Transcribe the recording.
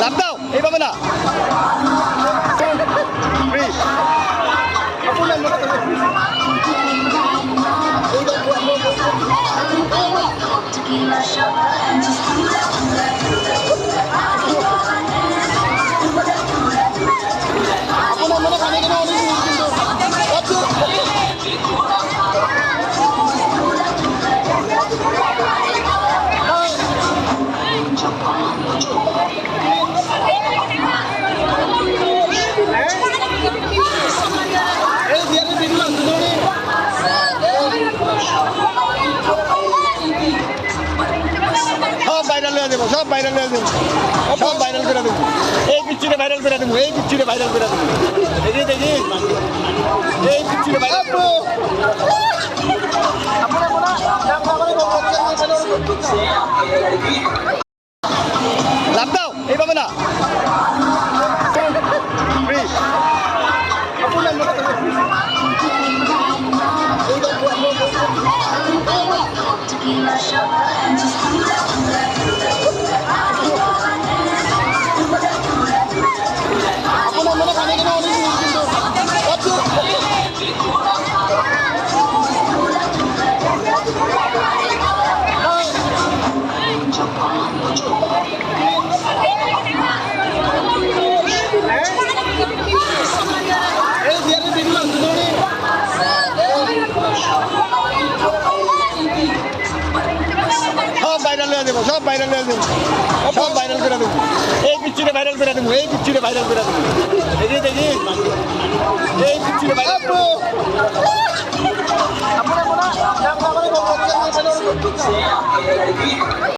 লাভ দাও এইভাবে না আপনার মনে পানি কেন অনেক সব ভাইরাল হয়ে দেবো সব ভাইরাল করে দেবো এই পিচ্ছিরে ভাইরাল করে দেবো এই পিচ্ছিরে ভাইরাল করে দেবো দেখি দেখি এই পিচ্ছিরে ভাইরাল লাভ দাও এইভাবে না আপনার মনে পানি কেন অনেক সব ভাইরাল হয়ে দেবো সব ভাইরাল করে দেবো এই পিচ্ছিরে ভাইরাল করে দেবো এই পিচ্ছিরে ভাইরাল করে দেবো দেখি দেখি এই পিচ্ছিরে ভাইরাল